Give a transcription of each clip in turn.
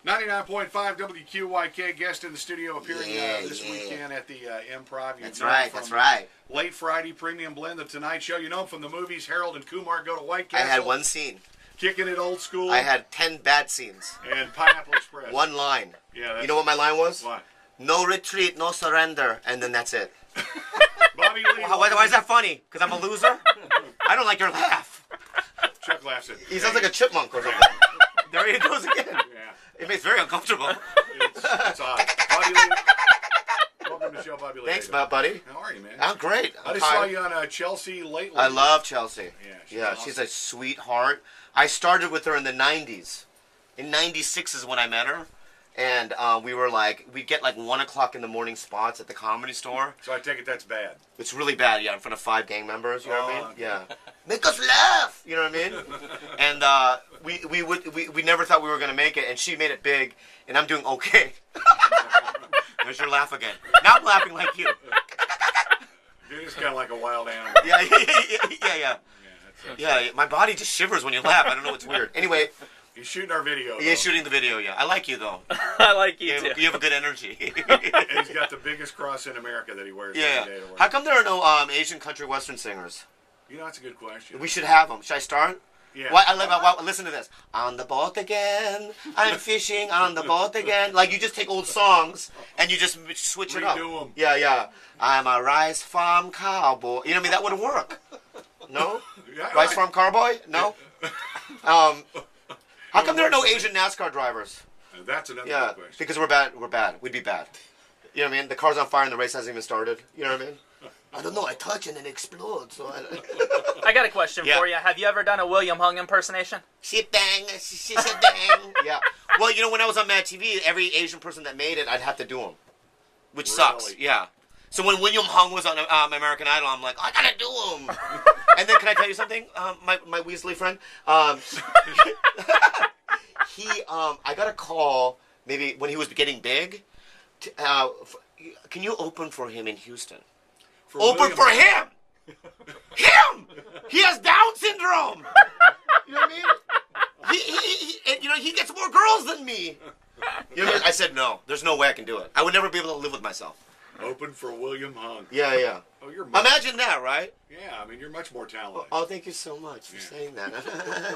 99.5 WQYK guest in the studio appearing this weekend at the Improv. That's right, that's right. Late Friday premium blend of Tonight Show. You know him from the movies Harold and Kumar Go to White Castle. I had one scene. Kicking it old school. I had 10 bad scenes. And Pineapple Express. One line. Yeah. You know what my line was? What? No retreat, no surrender, and then that's it. Bobby Lee. Why is that funny? Because I'm a loser? I don't like your laugh. Chuck laughs at me. He sounds like a chipmunk or something. There he goes again. Yeah. It makes very uncomfortable. It's odd. Bobby Lee. Welcome to the show, Bobby Lee. Thanks, buddy. How are you, man? I'm great. I just saw you on Chelsea lately. I love Chelsea. Yeah, she's a sweetheart. I started with her in the 90s. In 96 is when I met her. And we'd get like 1 o'clock in the morning spots at the Comedy Store. So I take it that's bad. It's really bad, yeah, in front of 5 gang members, you know what I mean? Okay. Yeah. Make us laugh, you know what I mean? And we never thought we were going to make it, and she made it big, and I'm doing okay. There's your laugh again. Now I'm laughing like you. You're just kind of like a wild animal. Yeah, my body just shivers when you laugh. I don't know, it's weird. Anyway. He's shooting our video. He's shooting the video, yeah. I like you, though. I like you, too. You have a good energy. And he's got the biggest cross in America that he wears every day to work. How come there are no Asian country western singers? You know, that's a good question. We should have them. Should I start? Yeah. Listen to this. On the boat again. I'm fishing on the boat again. Like, you just take old songs and you just switch it up. Redo them. Yeah. I'm a rice farm cowboy. You know what I mean? That would work. No? Yeah, Rice farm cowboy? No? How come there are no Asian NASCAR drivers? That's another good question. Because we're bad. We'd be bad. You know what I mean? The car's on fire and the race hasn't even started. You know what I mean? I don't know. I touch and it explodes. So I got a question for you. Have you ever done a William Hung impersonation? Shit bang, shit bang. Yeah. Well, you know, when I was on Mad TV, every Asian person that made it, I'd have to do them. Which sucks. Yeah. So when William Hung was on American Idol, I'm like, I gotta do him. And then, can I tell you something? My Weasley friend, I got a call maybe when he was getting big. Can you open for him in Houston? Open for him! Him! He has Down syndrome! You know what I mean? He gets more girls than me. You know what I mean? I said no. There's no way I can do it. I would never be able to live with myself. Open for William Hung. Yeah. Oh, you're imagine that, right? Yeah, I mean, you're much more talented. Oh, thank you so much for saying that.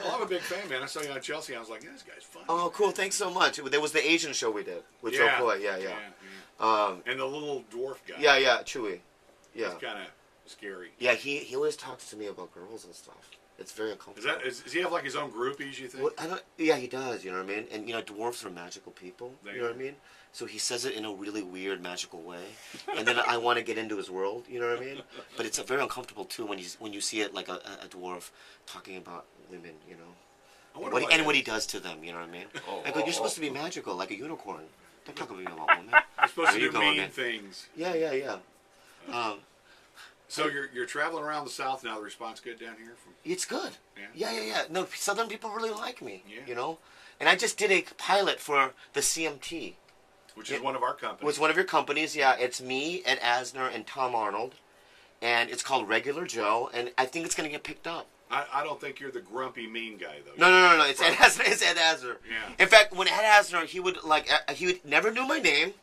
Well, I'm a big fan, man. I saw you on Chelsea. I was like, this guy's funny. Oh, cool. Thanks so much. There was the Asian show we did with Joe Coy. Yeah. And the little dwarf guy. Yeah, Chewy. Yeah. He's kind of scary. Yeah, he always talks to me about girls and stuff. It's very uncomfortable. Does he have like his own groupies, you think? Well, yeah, he does, you know what I mean? And, dwarfs are magical people, you know what I mean? So he says it in a really weird, magical way. And then I want to get into his world, you know what I mean? But it's very uncomfortable, too, when you see it like a dwarf talking about women, you know? What he does to them, you know what I mean? I go, you're supposed to be magical, like a unicorn. Don't talk about women. You're supposed to do mean things. Yeah. So you're traveling around the South now. The response good down here? It's good. Yeah. No, Southern people really like me, you know? And I just did a pilot for the CMT. Which is one of our companies. It's one of your companies, yeah. It's me, Ed Asner, and Tom Arnold. And it's called Regular Joe, and I think it's going to get picked up. I don't think you're the grumpy, mean guy, though. No. It's Ed Asner. It's Ed Asner. Yeah. In fact, when Ed Asner, he would never knew my name.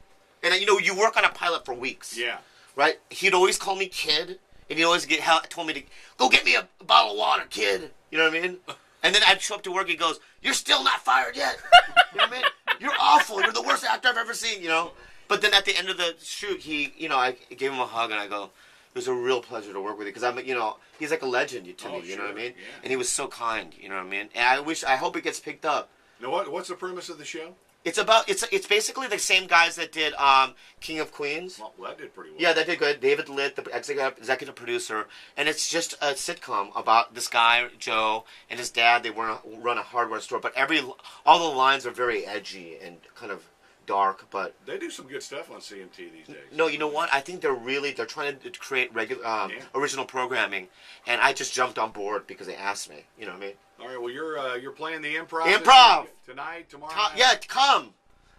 And, you work on a pilot for weeks. Yeah. Right? He'd always call me kid. And he'd always told me to, go get me a bottle of water, kid. You know what I mean? And then I'd show up to work, he goes, you're still not fired yet. You know what I mean? You're awful. You're the worst actor I've ever seen, you know? But then at the end of the shoot, I gave him a hug and I go, it was a real pleasure to work with you. Because he's like a legend to me, you know what I mean? Yeah. And he was so kind, you know what I mean? And I hope it gets picked up. Now, what's the premise of the show? It's basically the same guys that did King of Queens. Well, that did pretty well. Yeah, that did good. David Litt, the executive producer, and it's just a sitcom about this guy Joe and his dad. They run a hardware store, but all the lines are very edgy and kind of dark. But they do some good stuff on CMT these days. No, you know what? I think they're trying to create original programming, and I just jumped on board because they asked me. You know what I mean? All right, well, you're playing the improv. Tonight, tomorrow night? Yeah, come.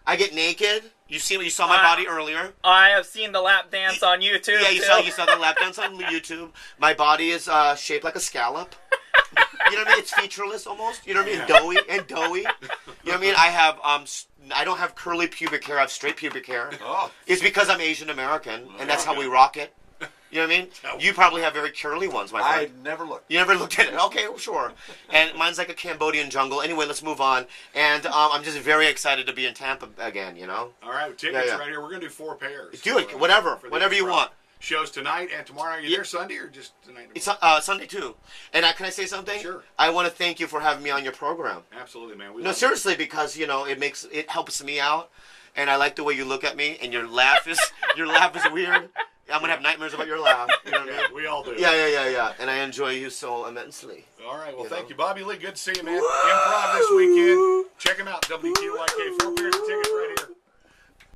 I get naked. You saw my body earlier. I have seen the lap dance on YouTube. Yeah, you saw the lap dance on YouTube. My body is shaped like a scallop. You know what I mean? It's featureless almost. You know what I mean? Doughy and doughy. You know what I mean? I have I don't have curly pubic hair. I have straight pubic hair. Oh. It's because I'm Asian American, and that's how we rock it. You know what I mean? You probably have very curly ones, my friend. I never looked. You never looked at it? Okay, sure. And mine's like a Cambodian jungle. Anyway, let's move on. And I'm just very excited to be in Tampa again, you know? All right, tickets right here. We're going to do 4 pairs. Do it, whatever you want. Shows tonight and tomorrow. Are you there Sunday or just tonight? It's Sunday too. And can I say something? Sure. I want to thank you for having me on your program. Absolutely, man. No, seriously, because it helps me out, and I like the way you look at me, and your laugh is weird. I'm gonna have nightmares about your laugh. You know what I mean? We all do. Yeah. And I enjoy you so immensely. All right. Well, thank you, Bobby Lee. Good to see you, man. Improv this weekend. Check him out. WQYK. 4 pairs of tickets right here.